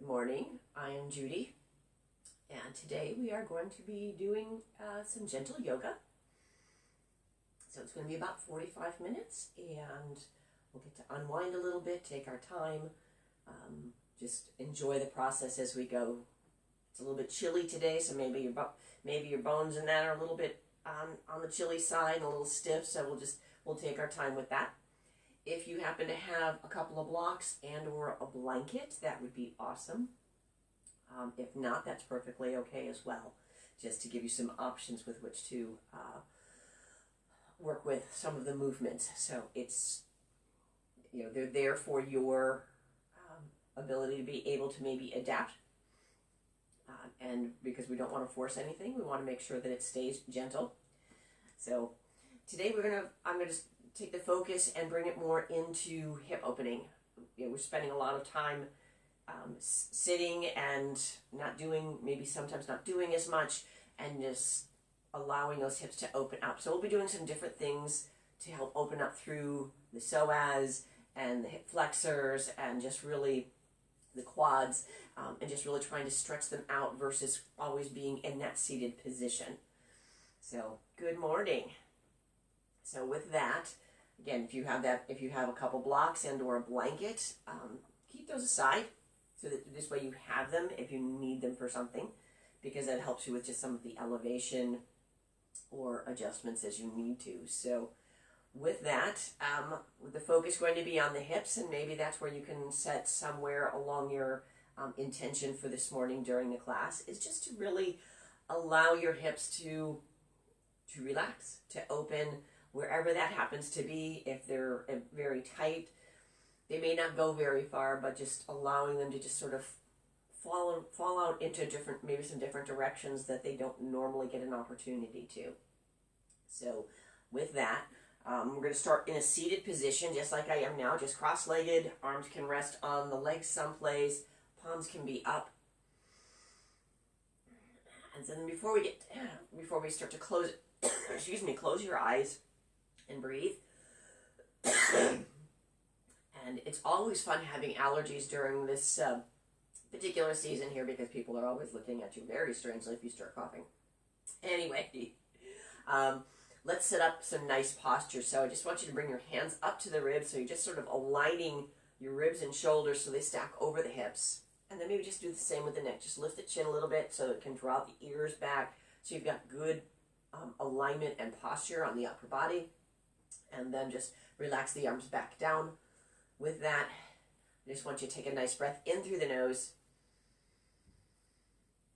morning. I am Judy, and today we are going to be doing some gentle yoga. So it's going to be about 45 minutes, and we'll get to unwind a little bit, take our time, just enjoy the process as we go. It's a little bit chilly today, so maybe your bones and that are a little bit on the chilly side, a little stiff. So we'll take our time with that. If you happen to have a couple of blocks and or a blanket, that would be awesome. If not, that's perfectly okay as well, just to give you some options with which to work with some of the movements. So it's, they're there for your ability to be able to maybe adapt. And because we don't want to force anything, we want to make sure that it stays gentle. So today I'm going to take the focus and bring it more into hip opening. We're spending a lot of time sitting and sometimes not doing as much, and just allowing those hips to open up. So we'll be doing some different things to help open up through the psoas and the hip flexors and just really the quads, and just really trying to stretch them out versus always being in that seated position. So good morning. So with that, again, if you have a couple blocks and or a blanket, keep those aside so that this way you have them if you need them for something, because that helps you with just some of the elevation or adjustments as you need to. So with that, with the focus going to be on the hips, and maybe that's where you can set somewhere along your intention for this morning during the class, is just to really allow your hips to relax, to open, wherever that happens to be. If they're very tight, they may not go very far, but just allowing them to just sort of fall out into maybe some different directions that they don't normally get an opportunity to. So with that, we're going to start in a seated position, just like I am now, just cross-legged. Arms can rest on the legs someplace. Palms can be up. And then before we start to close, close your eyes and breathe. And it's always fun having allergies during this particular season here, because people are always looking at you very strangely if you start coughing. Anyway, let's set up some nice posture. So I just want you to bring your hands up to the ribs, so you're just sort of aligning your ribs and shoulders so they stack over the hips. And then maybe just do the same with the neck. Just lift the chin a little bit so it can draw the ears back, so you've got good alignment and posture on the upper body. And then just relax the arms back down. With that, I just want you to take a nice breath in through the nose.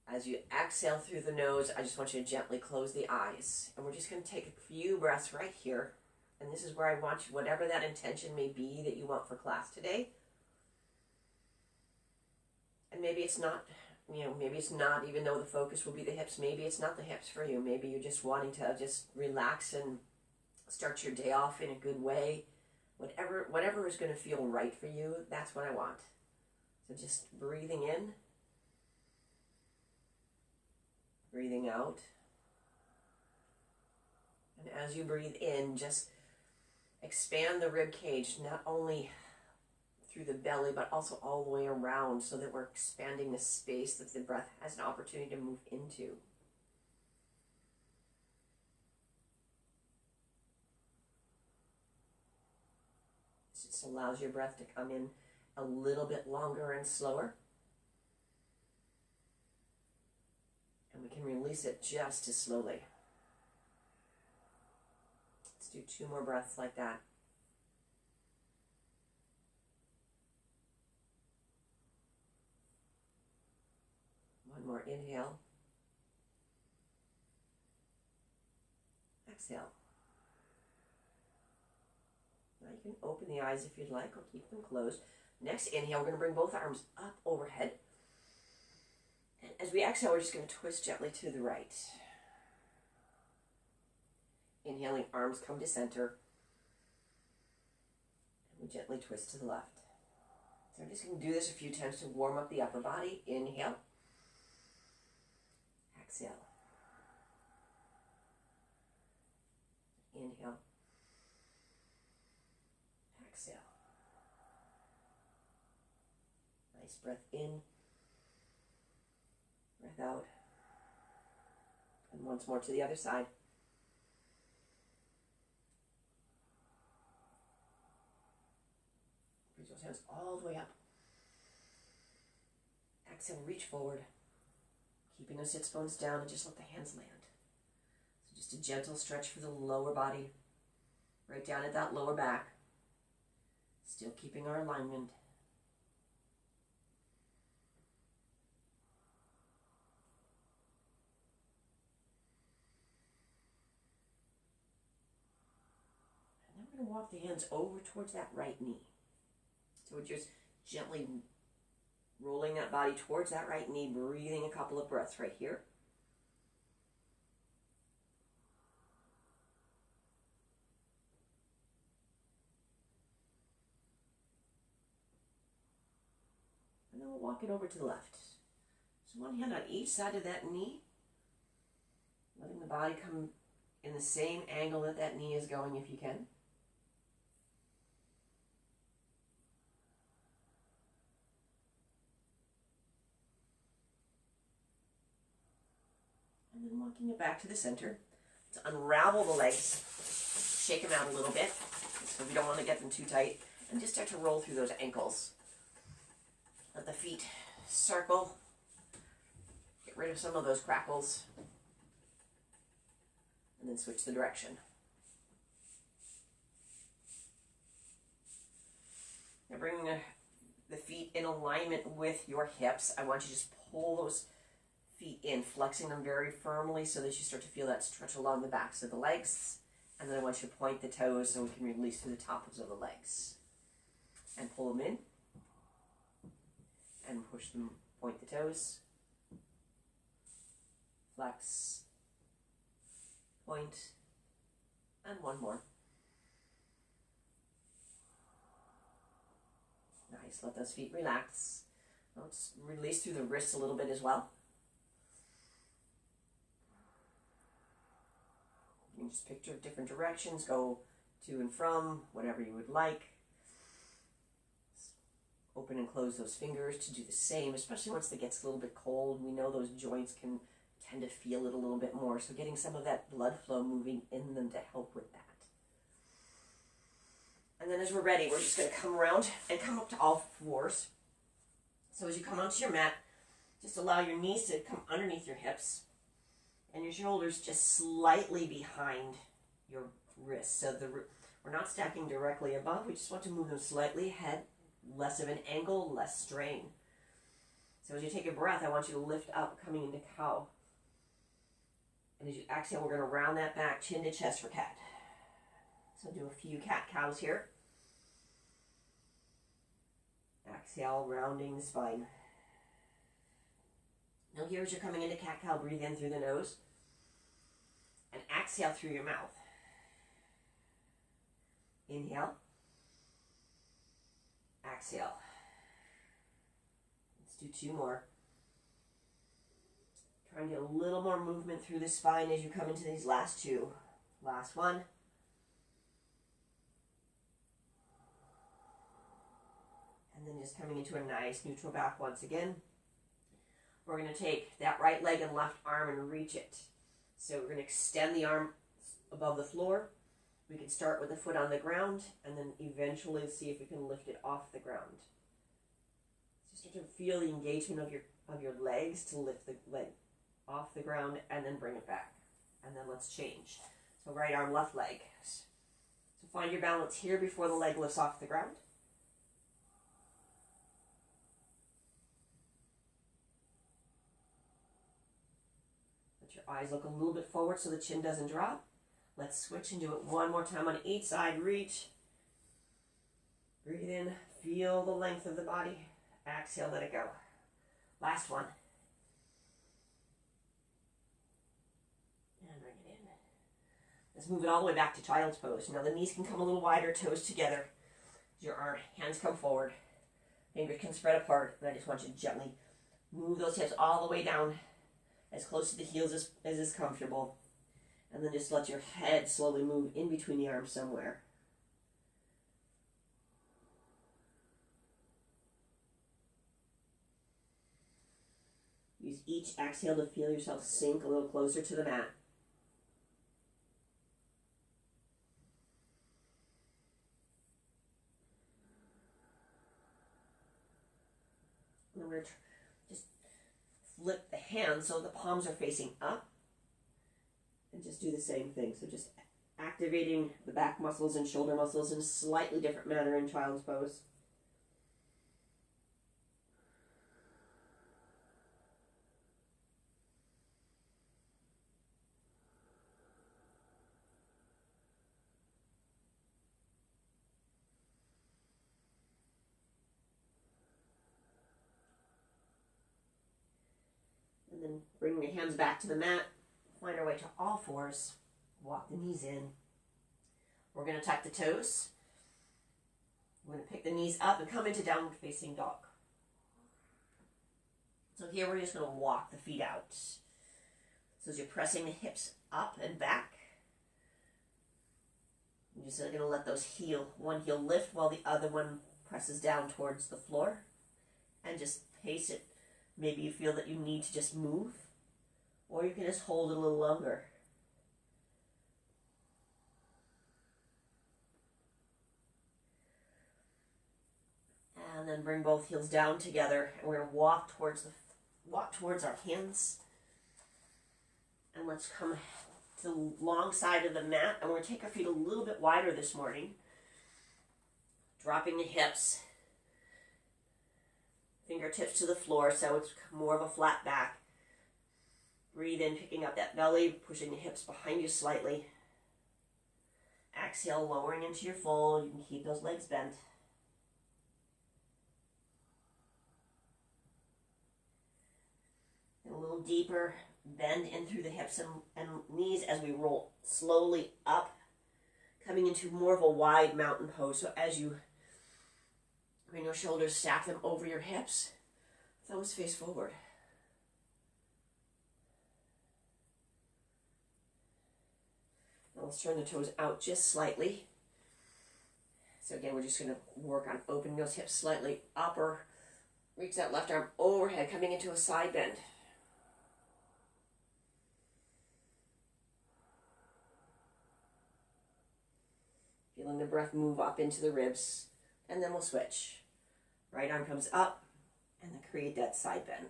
As you exhale through the nose, I just want you to gently close the eyes. And we're just going to take a few breaths right here. And this is where I want you, whatever that intention may be that you want for class today. And maybe it's not, even though the focus will be the hips, maybe it's not the hips for you. Maybe you're just wanting to just relax and start your day off in a good way. Whatever is going to feel right for you, that's what I want. So just breathing in, breathing out. And as you breathe in, just expand the rib cage, not only through the belly, but also all the way around, so that we're expanding the space that the breath has an opportunity to move into. This allows your breath to come in a little bit longer and slower. And we can release it just as slowly. Let's do 2 more breaths like that. One more inhale. Exhale. Now you can open the eyes if you'd like, or keep them closed. Next inhale, we're going to bring both arms up overhead. And as we exhale, we're just going to twist gently to the right. Inhaling, arms come to center. And we gently twist to the left. So we're just going to do this a few times to warm up the upper body. Inhale. Exhale. Inhale. Exhale. Nice breath in. Breath out. And once more to the other side. Reach those hands all the way up. Exhale, reach forward. Keeping those sits bones down and just let the hands land. So just a gentle stretch for the lower body. Right down at that lower back. Still keeping our alignment. And then we're going to walk the hands over towards that right knee. So we're just gently rolling that body towards that right knee, breathing a couple of breaths right here. And then we'll walk it over to the left. So one hand on each side of that knee, letting the body come in the same angle that that knee is going if you can. And then walking it back to the center. To unravel the legs, shake them out a little bit, so we don't want to get them too tight, and just start to roll through those ankles. Let the feet circle, get rid of some of those crackles, and then switch the direction. Now bringing the feet in alignment with your hips, I want you to just pull those feet in, flexing them very firmly so that you start to feel that stretch along the backs of the legs. And then I want you to point the toes so we can release through the tops of the legs. And pull them in. And push them, point the toes. Flex. Point. And one more. Nice, let those feet relax. Let's release through the wrists a little bit as well. You can just picture different directions, go to and from, whatever you would like. Open and close those fingers to do the same, especially once it gets a little bit cold. We know those joints can tend to feel it a little bit more, so getting some of that blood flow moving in them to help with that. And then as we're ready, we're just going to come around and come up to all fours. So as you come onto your mat, just allow your knees to come underneath your hips. And your shoulders just slightly behind your wrists. So we're not stacking directly above. We just want to move them slightly ahead. Less of an angle, less strain. So as you take a breath, I want you to lift up, coming into cow. And as you exhale, we're going to round that back, chin to chest for cat. So do a few cat-cows here. Exhale, rounding the spine. Now here as you're coming into cat-cow, breathe in through the nose. And exhale through your mouth. Inhale. Exhale. Let's do two more. Try and get a little more movement through the spine as you come into these last two. Last one. And then just coming into a nice neutral back once again. We're going to take that right leg and left arm and reach it. So we're going to extend the arm above the floor. We can start with the foot on the ground and then eventually see if we can lift it off the ground. So start to feel the engagement of your legs to lift the leg off the ground and then bring it back. And then let's change. So right arm, left leg. So find your balance here before the leg lifts off the ground. Your eyes look a little bit forward so the chin doesn't drop. Let's switch and do it one more time on each side. Reach. Breathe in. Feel the length of the body. Exhale, let it go. Last one. And bring it in. Let's move it all the way back to child's pose. Now the knees can come a little wider, toes together. Your hands come forward. Fingers can spread apart. And I just want you to gently move those hips all the way down as close to the heels as is comfortable. And then just let your head slowly move in between the arms somewhere. Use each exhale to feel yourself sink a little closer to the mat. And we're going to just flip the hands so the palms are facing up. And just do the same thing. So just activating the back muscles and shoulder muscles in a slightly different manner in child's pose. And then bring your hands back to the mat. Find our way to all fours. Walk the knees in. We're going to tuck the toes. We're going to pick the knees up and come into downward facing dog. So here we're just going to walk the feet out. So as you're pressing the hips up and back, you're just going to let those one heel lift while the other one presses down towards the floor. And just pace it. Maybe you feel that you need to just move, or you can just hold it a little longer. And then bring both heels down together, and we're going to walk towards our hands. And let's come to the long side of the mat, and we're going to take our feet a little bit wider this morning. Dropping the hips, fingertips to the floor, so it's more of a flat back. Breathe in, picking up that belly, pushing the hips behind you slightly. Exhale, lowering into your fold. You can keep those legs bent. And a little deeper, bend in through the hips and knees as we roll slowly up, coming into more of a wide mountain pose. So as you bring your shoulders, stack them over your hips, thumbs face forward. Now let's turn the toes out just slightly. So again, we're just going to work on opening those hips slightly up, or reach that left arm overhead, coming into a side bend. Feeling the breath move up into the ribs, and then we'll switch. Right arm comes up, and then create that side bend.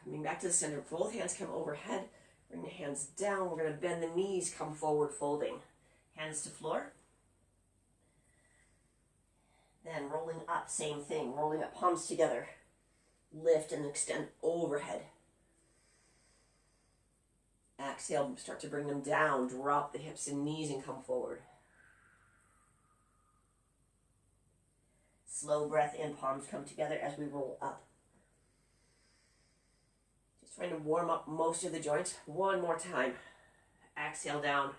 Coming back to the center, both hands come overhead. Bring the hands down. We're going to bend the knees, come forward, folding. Hands to floor. Then rolling up, same thing. Rolling up, palms together. Lift and extend overhead. Exhale, start to bring them down. Drop the hips and knees and come forward. Slow breath in, palms come together as we roll up. Just trying to warm up most of the joints. One more time. Exhale down.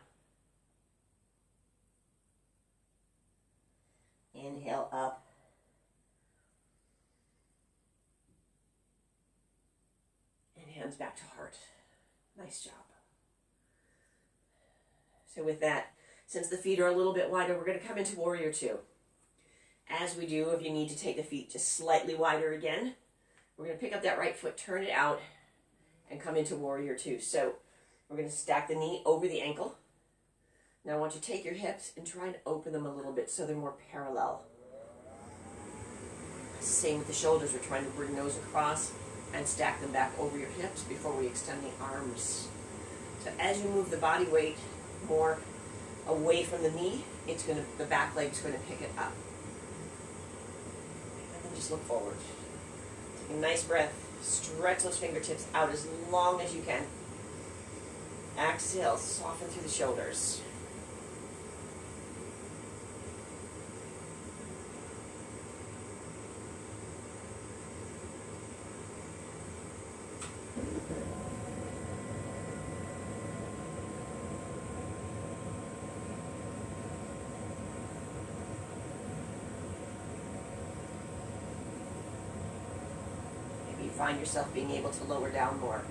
Inhale up. And hands back to heart. Nice job. So with that, since the feet are a little bit wider, we're going to come into Warrior Two. As we do, if you need to take the feet just slightly wider again, we're going to pick up that right foot, turn it out, and come into Warrior Two. So we're going to stack the knee over the ankle. Now I want you to take your hips and try and open them a little bit so they're more parallel. Same with the shoulders. We're trying to bring those across and stack them back over your hips before we extend the arms. So as you move the body weight more away from the knee, the back leg's going to pick it up. And then just look forward. Take a nice breath. Stretch those fingertips out as long as you can. Exhale, soften through the shoulders. Maybe you find yourself being able to lower down more.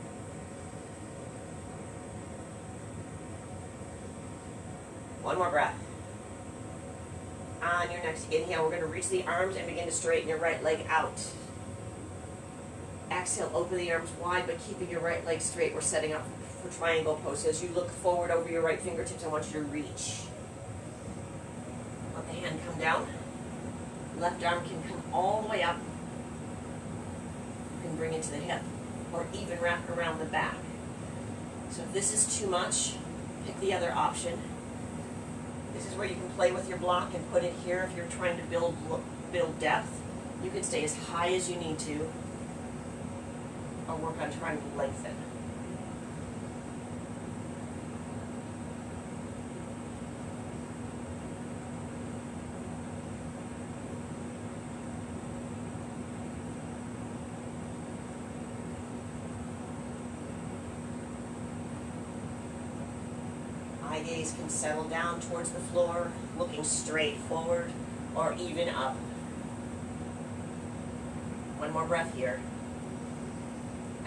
One more breath. On your next inhale, we're going to reach the arms and begin to straighten your right leg out. Exhale, open the arms wide, but keeping your right leg straight. We're setting up for triangle pose. As you look forward over your right fingertips, I want you to reach. Let the hand come down. Left arm can come all the way up. You can bring it to the hip, or even wrap it around the back. So if this is too much, pick the other option. This is where you can play with your block and put it here if you're trying to build depth. You can stay as high as you need to, or work on trying to lengthen. Eye gaze can settle down towards the floor, looking straight forward or even up. One more breath here.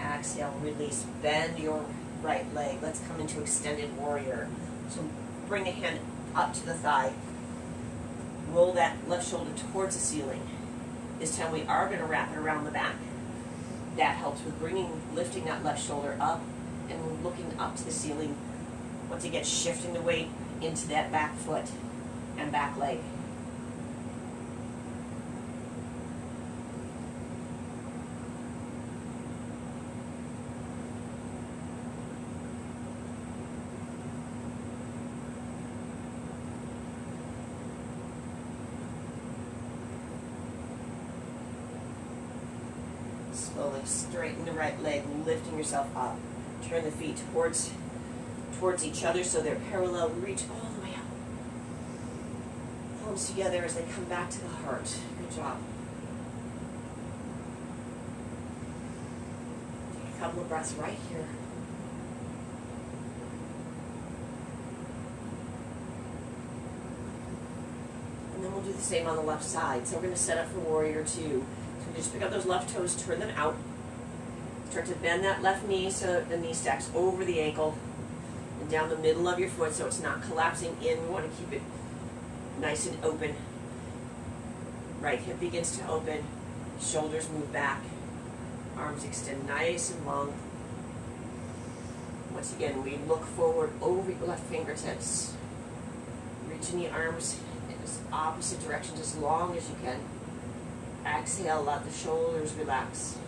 Exhale, release, bend your right leg. Let's come into extended warrior. So bring the hand up to the thigh. Roll that left shoulder towards the ceiling. This time we are going to wrap it around the back. That helps with lifting that left shoulder up and looking up to the ceiling. Once again, shifting the weight into that back foot and back leg. Slowly straighten the right leg, lifting yourself up. Turn the feet towards each other so they're parallel. Reach all the way up. Palms together as they come back to the heart. Good job. Take a couple of breaths right here. And then we'll do the same on the left side. So we're going to set up for warrior two. So just pick up those left toes, turn them out. Start to bend that left knee so the knee stacks over the ankle. Down the middle of your foot so it's not collapsing in. We want to keep it nice and open. Right hip begins to open. Shoulders move back. Arms extend nice and long. Once again, we look forward over your left fingertips. Reaching the arms in the opposite directions as long as you can. Exhale, let the shoulders relax.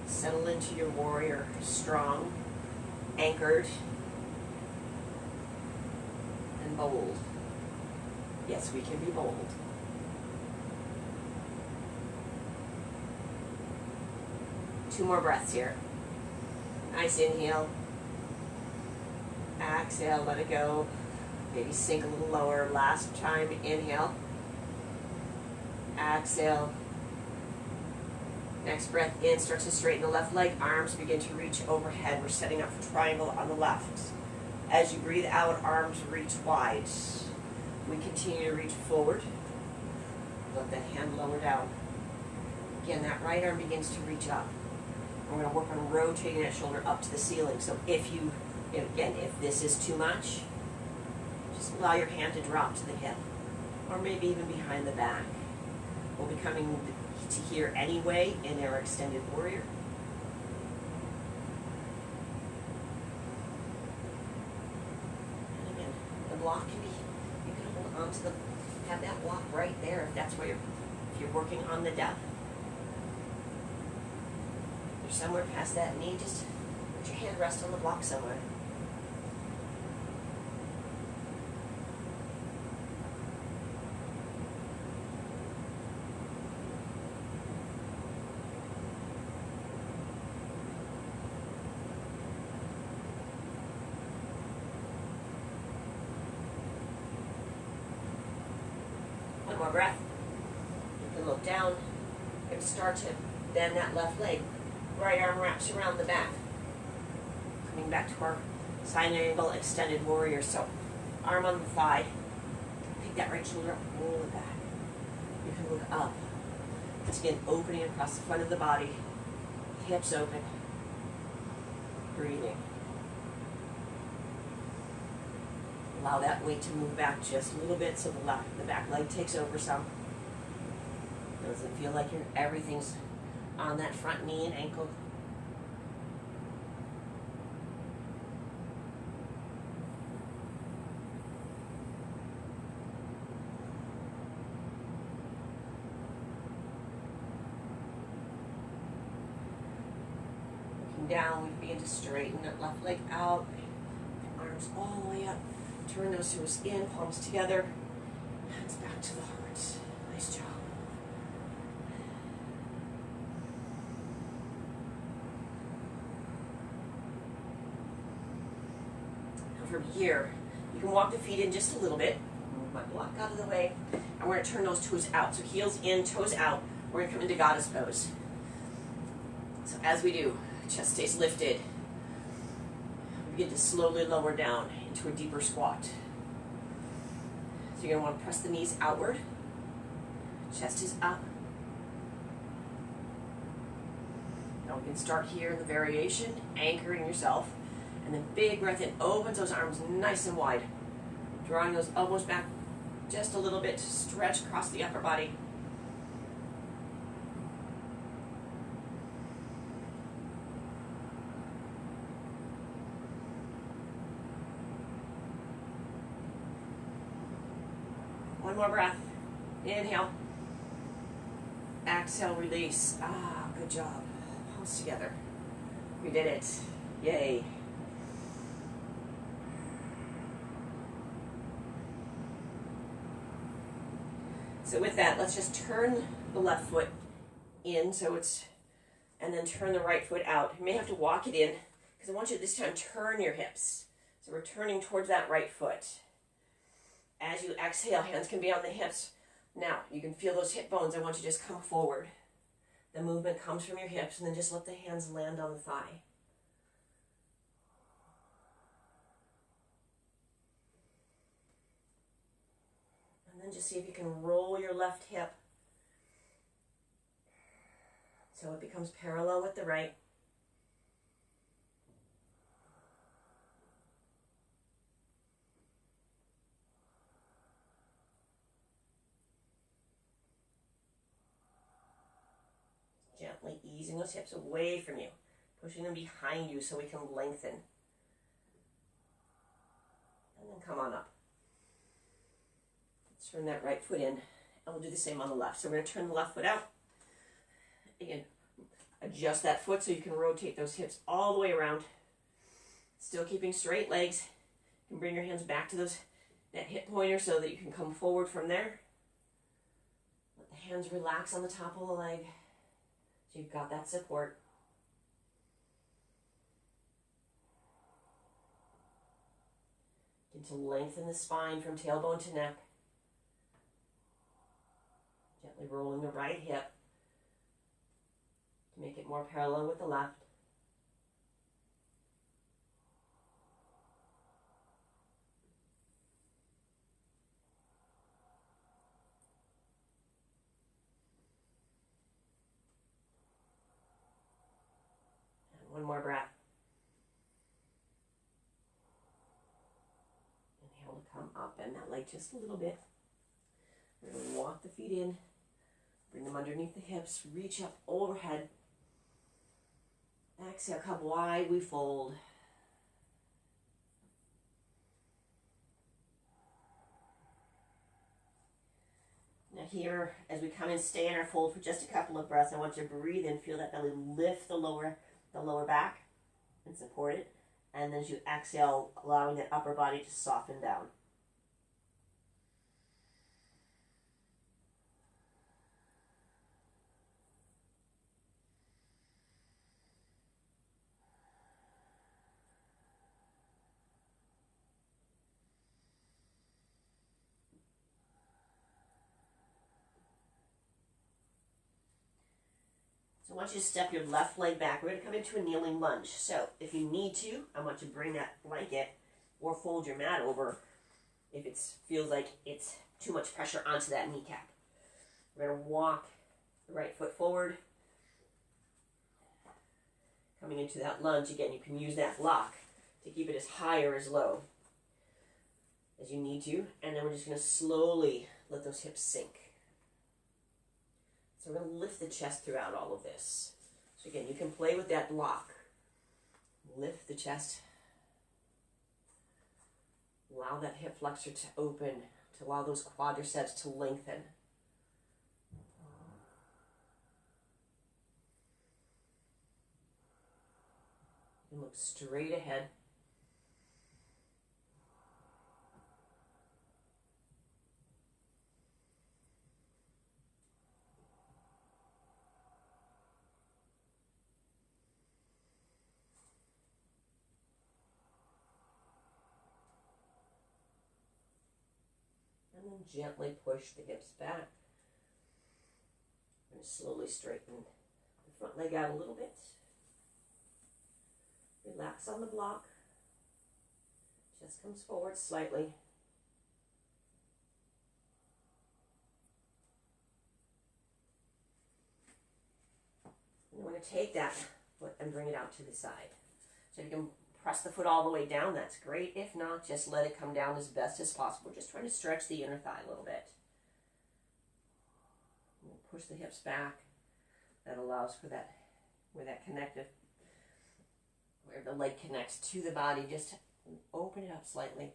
Settle into your warrior, strong, anchored, and bold. Yes, we can be bold. Two more breaths here. Nice inhale. Exhale, let it go. Maybe sink a little lower. Last time, inhale. Exhale. Next breath in, start to straighten the left leg. Arms begin to reach overhead. We're setting up for triangle on the left. As you breathe out, arms reach wide. We continue to reach forward. Let that hand lower down. Again, that right arm begins to reach up. We're going to work on rotating that shoulder up to the ceiling. So if this is too much, just allow your hand to drop to the hip, or maybe even behind the back. We'll be coming to here anyway in our extended warrior. And again, the block can be, you can hold on to have that block right there if that's where if you're working on the depth. If you're somewhere past that knee, just let your hand rest on the block somewhere. More breath. You can look down and start to bend that left leg. Right arm wraps around the back. Coming back to our side angle extended warrior. So arm on the thigh. Pick that right shoulder up, roll it back. Look up. Once again, opening across the front of the body. Hips open. Breathing. Allow that weight to move back just a little bit so the back leg takes over some. Doesn't feel like everything's on that front knee and ankle. Looking down, we begin to straighten that left leg out. Arms all the way up. Turn those toes in, palms together. Hands back to the heart. Nice job. From here, you can walk the feet in just a little bit. Move my block out of the way. And we're going to turn those toes out. So heels in, toes out. We're going to come into goddess pose. So as we do, chest stays lifted. We begin to slowly lower down into a deeper squat. So you're going to want to press the knees outward. Chest is up. Now we can start here in the variation, anchoring yourself. And then big breath in, opens those arms nice and wide. Drawing those elbows back just a little bit to stretch across the upper body. One more breath. Inhale. Exhale, release. Good job. Palms together. We did it. Yay. So with that, let's just turn the left foot in, and then turn the right foot out. You may have to walk it in, because I want you to this time turn your hips. So we're turning towards that right foot. As you exhale, hands can be on the hips. Now, you can feel those hip bones. I want you to just come forward. The movement comes from your hips, and then just let the hands land on the thigh. And then just see if you can roll your left hip so it becomes parallel with the right. Gently easing those hips away from you, pushing them behind you so we can lengthen. And then come on up. Turn that right foot in, and we'll do the same on the left. So we're going to turn the left foot out. Again, adjust that foot so you can rotate those hips all the way around. Still keeping straight legs. You can bring your hands back to that hip pointer so that you can come forward from there. Let the hands relax on the top of the leg so you've got that support. Begin to lengthen the spine from tailbone to neck. Gently rolling the right hip to make it more parallel with the left. And one more breath. Inhale to come up, bend that leg just a little bit. We're going to walk the feet in. Bring them underneath the hips, reach up overhead. Exhale, come wide, we fold. Now here, as we come in, stay in our fold for just a couple of breaths. I want you to breathe in, feel that belly lift the lower back and support it. And then as you exhale, allowing that upper body to soften down. So I want you to step your left leg back. We're going to come into a kneeling lunge. So if you need to, I want you to bring that blanket or fold your mat over if it feels like it's too much pressure onto that kneecap. We're going to walk the right foot forward. Coming into that lunge, again, you can use that block to keep it as high or as low as you need to. And then we're just going to slowly let those hips sink. So we're going to lift the chest throughout all of this. So again, you can play with that block. Lift the chest. Allow that hip flexor to open, to allow those quadriceps to lengthen. And look straight ahead. And then gently push the hips back. I'm going to slowly straighten the front leg out a little bit. Relax on the block. Chest comes forward slightly. And we're going to take that foot and bring it out to the side. So you can press the foot all the way down, that's great. If not, just let it come down as best as possible. Just trying to stretch the inner thigh a little bit. We'll push the hips back. That allows for that, where that connective, where the leg connects to the body, just open it up slightly.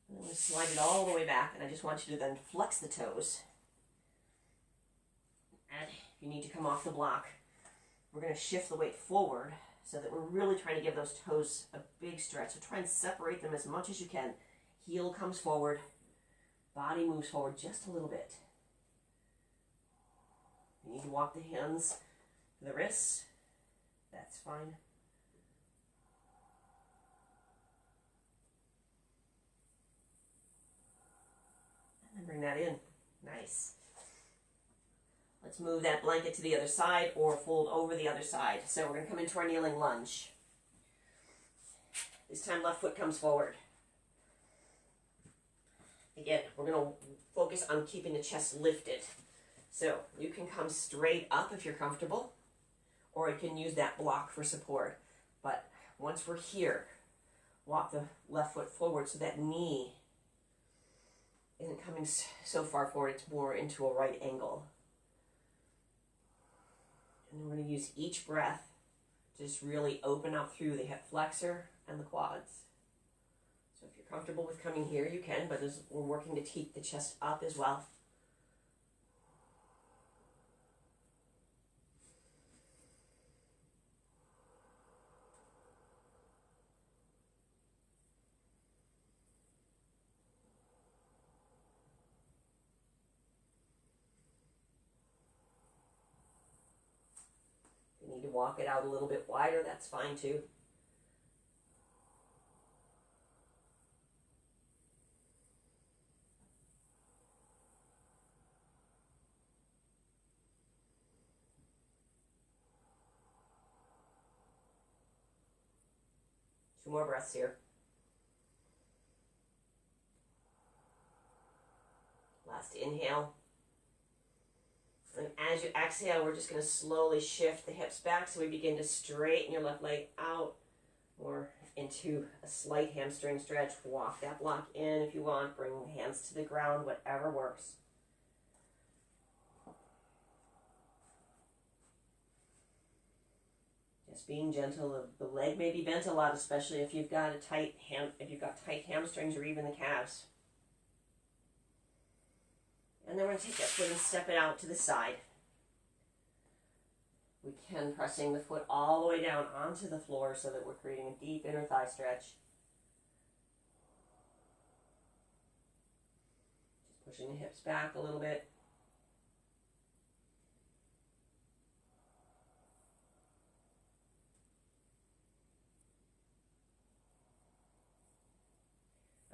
And then we slide it all the way back, and I just want you to then flex the toes. And if you need to come off the block, we're going to shift the weight forward so that we're really trying to give those toes a big stretch. So try and separate them as much as you can. Heel comes forward, body moves forward just a little bit. You need to walk the hands to the wrists. That's fine. And then bring that in. Nice. Let's move that blanket to the other side or fold over the other side. So we're going to come into our kneeling lunge. This time left foot comes forward. Again, we're going to focus on keeping the chest lifted. So you can come straight up if you're comfortable, or you can use that block for support. But once we're here, walk the left foot forward so that knee isn't coming so far forward, it's more into a right angle. And then we're going to use each breath to just really open up through the hip flexor and the quads. So if you're comfortable with coming here, you can, but as we're working to keep the chest up as well. If you need to walk it out a little bit wider, that's fine too. Two more breaths here. Last inhale. And as you exhale, we're just going to slowly shift the hips back so we begin to straighten your left leg out or into a slight hamstring stretch. Walk that block in if you want. Bring the hands to the ground, whatever works. Just being gentle. The leg may be bent a lot, especially if you've got tight hamstrings or even the calves. And then we're going to take that foot and step it out to the side. We can pressing the foot all the way down onto the floor so that we're creating a deep inner thigh stretch. Just pushing the hips back a little bit.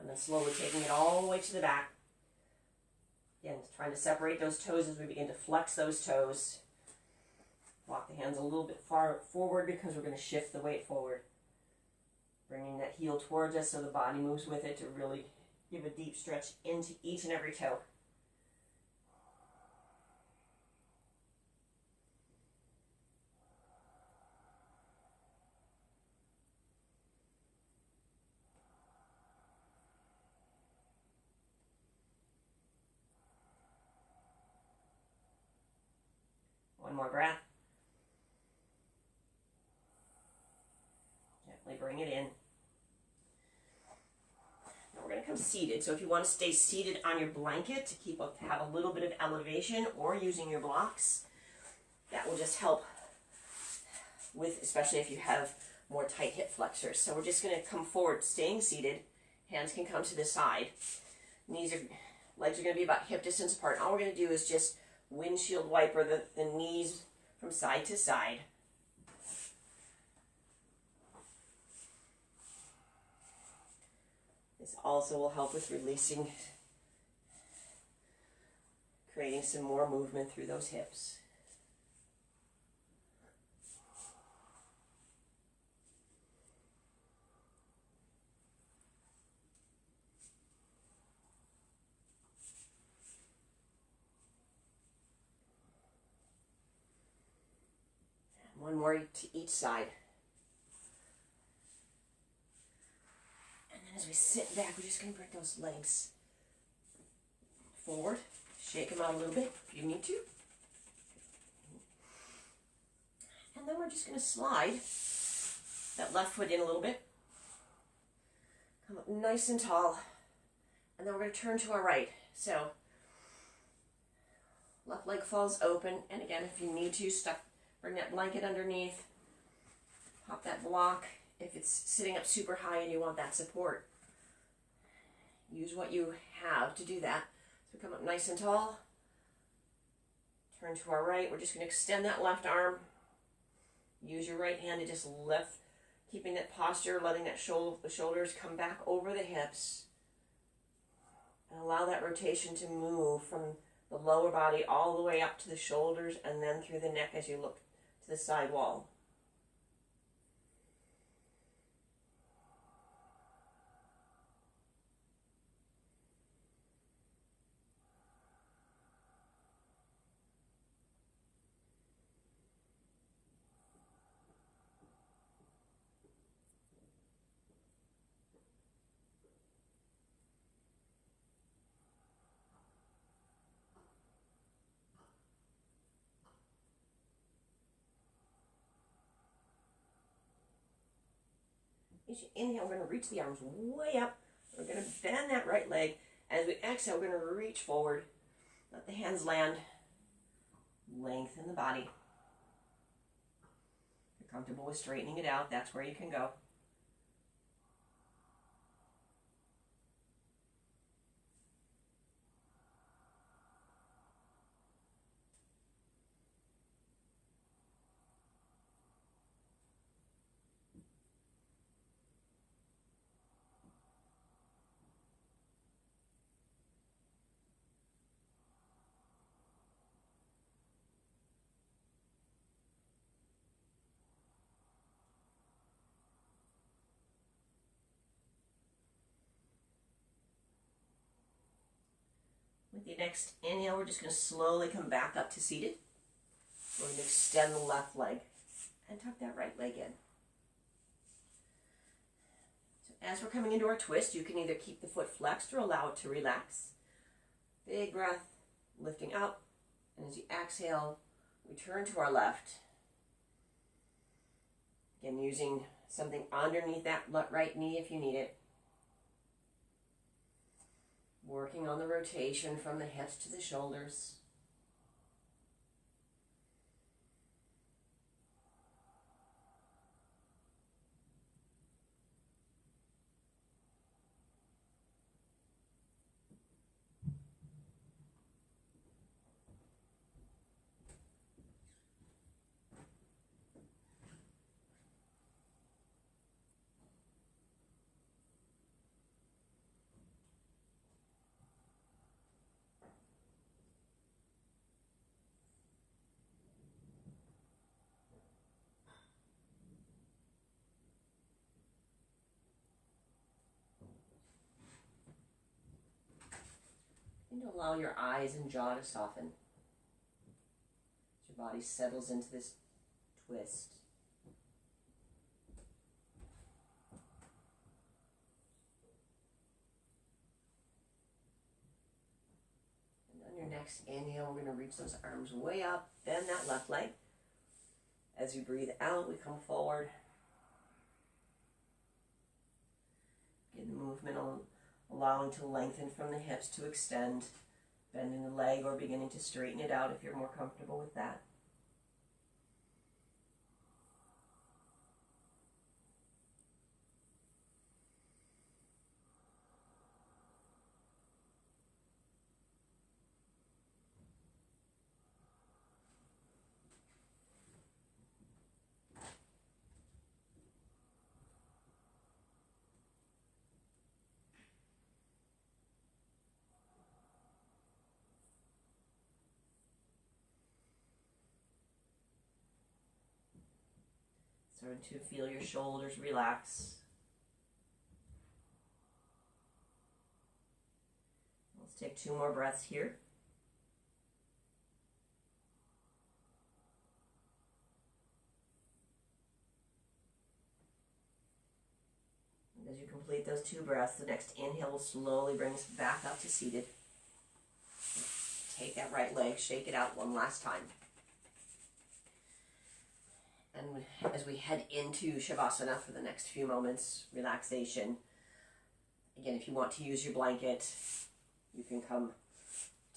And then slowly taking it all the way to the back. Again, trying to separate those toes as we begin to flex those toes. Walk the hands a little bit far forward because we're going to shift the weight forward. Bringing that heel towards us so the body moves with it to really give a deep stretch into each and every toe. One more breath. Gently bring it in. Now we're going to come seated. So if you want to stay seated on your blanket to have a little bit of elevation, or using your blocks, that will just help with, especially if you have more tight hip flexors. So we're just going to come forward, staying seated. Hands can come to the side. Legs are going to be about hip distance apart. All we're going to do is just windshield wiper the knees from side to side. This also will help with releasing, creating some more movement through those hips. One more to each side. And then as we sit back, we're just going to bring those legs forward. Shake them out a little bit if you need to. And then we're just going to slide that left foot in a little bit. Come up nice and tall. And then we're going to turn to our right. So left leg falls open. And again, if you need to, bring that blanket underneath. Pop that block. If it's sitting up super high and you want that support, use what you have to do that. So come up nice and tall. Turn to our right. We're just going to extend that left arm. Use your right hand to just lift, keeping that posture, letting that the shoulders come back over the hips. And allow that rotation to move from the lower body all the way up to the shoulders and then through the neck as you look to the side wall. As you inhale, we're going to reach the arms way up. We're going to bend that right leg. As we exhale, we're going to reach forward. Let the hands land. Lengthen the body. If you're comfortable with straightening it out, that's where you can go. With the next inhale, we're just going to slowly come back up to seated. We're going to extend the left leg and tuck that right leg in. So as we're coming into our twist, you can either keep the foot flexed or allow it to relax. Big breath, lifting up. And as you exhale, we turn to our left. Again, using something underneath that right knee if you need it. Working on the rotation from the hips to the shoulders. And allow your eyes and jaw to soften as your body settles into this twist. And on your next inhale, we're going to reach those arms way up, bend that left leg. As you breathe out, we come forward. Get the movement on, allowing to lengthen from the hips to extend, bending the leg or beginning to straighten it out if you're more comfortable with that. Starting to feel your shoulders relax. Let's take 2 more breaths here. And as you complete those 2 breaths, the next inhale will slowly bring us back up to seated. Take that right leg, shake it out one last time. And as we head into Shavasana for the next few moments, relaxation. Again, if you want to use your blanket, you can come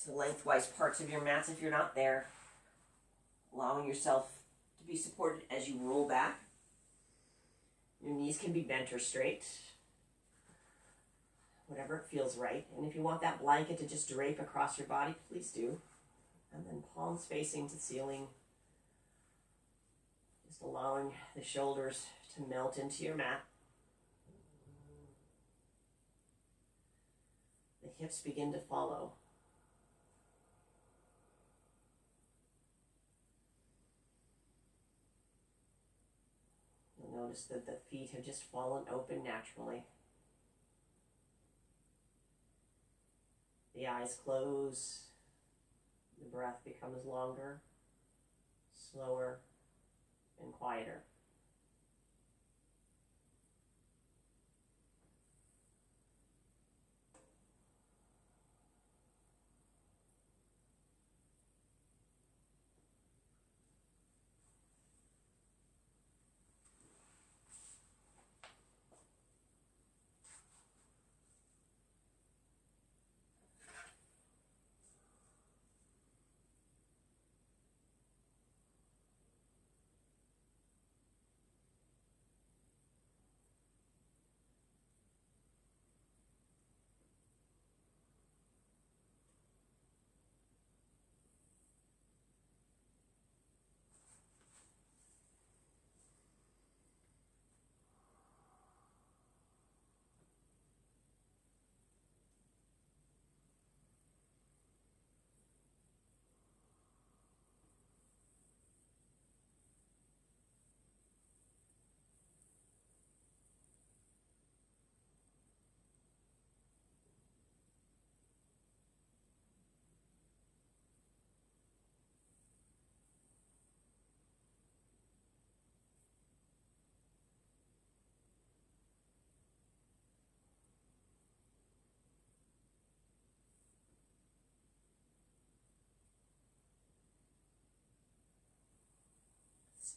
to the lengthwise parts of your mats if you're not there, allowing yourself to be supported as you roll back. Your knees can be bent or straight, whatever feels right. And if you want that blanket to just drape across your body, please do. And then palms facing to the ceiling. Just allowing the shoulders to melt into your mat. The hips begin to follow. You'll notice that the feet have just fallen open naturally. The eyes close. The breath becomes longer, slower, and quieter.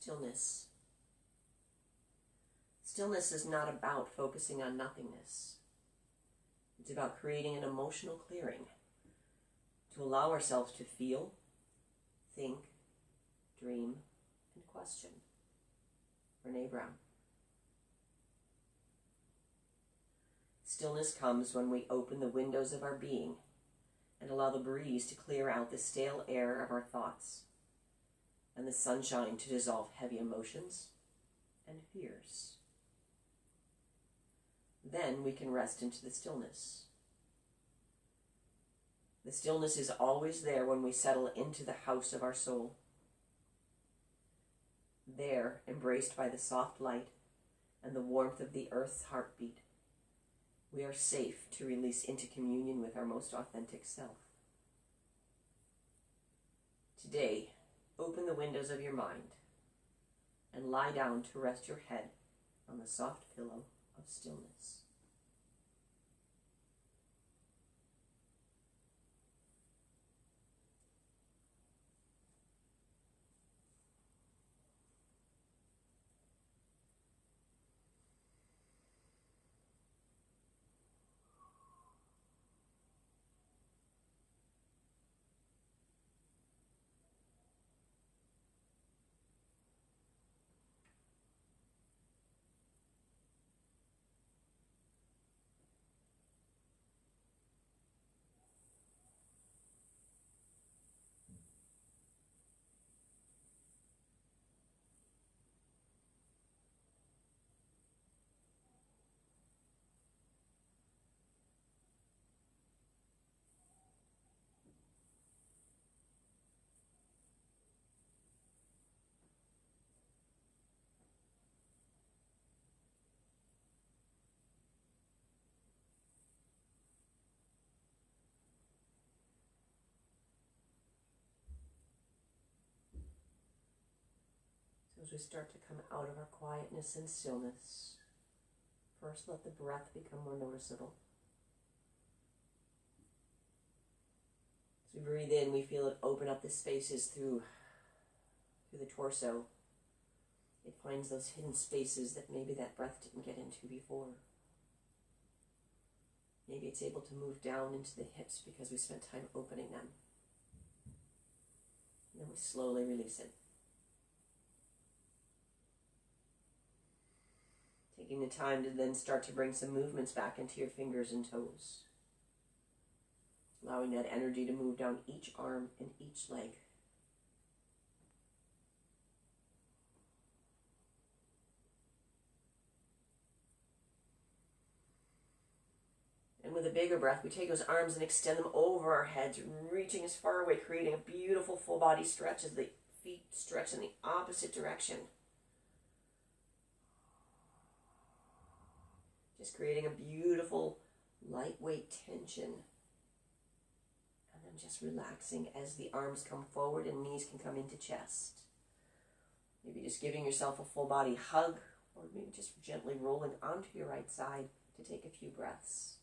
Stillness. Stillness is not about focusing on nothingness. It's about creating an emotional clearing to allow ourselves to feel, think, dream, and question. Brené Brown. Stillness comes when we open the windows of our being and allow the breeze to clear out the stale air of our thoughts and the sunshine to dissolve heavy emotions and fears. Then we can rest into the stillness. The stillness is always there when we settle into the house of our soul. There, embraced by the soft light and the warmth of the earth's heartbeat, we are safe to release into communion with our most authentic self. Today, open the windows of your mind and lie down to rest your head on the soft pillow of stillness. As we start to come out of our quietness and stillness, first let the breath become more noticeable. As we breathe in, we feel it open up the spaces through the torso. It finds those hidden spaces that maybe that breath didn't get into before. Maybe it's able to move down into the hips because we spent time opening them. And then we slowly release it. Taking the time to then start to bring some movements back into your fingers and toes. Allowing that energy to move down each arm and each leg. And with a bigger breath, we take those arms and extend them over our heads, reaching as far away, creating a beautiful full body stretch as the feet stretch in the opposite direction. Just creating a beautiful, lightweight tension. And then just relaxing as the arms come forward and knees can come into chest. Maybe just giving yourself a full body hug, or maybe just gently rolling onto your right side to take a few breaths.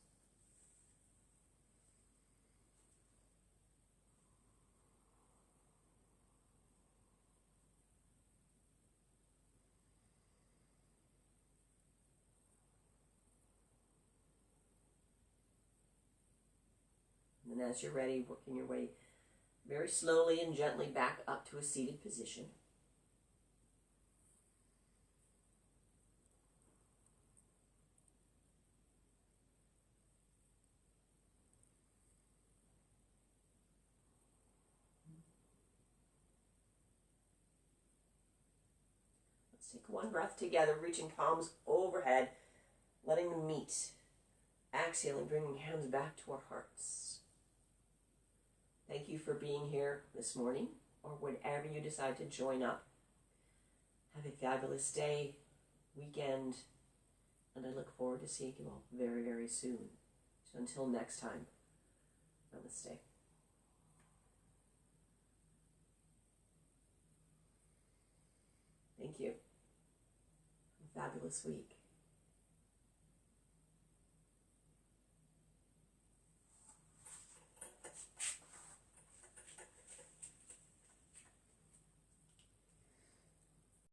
And as you're ready, working your way very slowly and gently back up to a seated position. Let's take one breath together, reaching palms overhead, letting them meet. Exhaling, bringing hands back to our hearts. Thank you for being here this morning, or whenever you decide to join up. Have a fabulous day, weekend, and I look forward to seeing you all very, very soon. So until next time, namaste. Thank you. Have a fabulous week.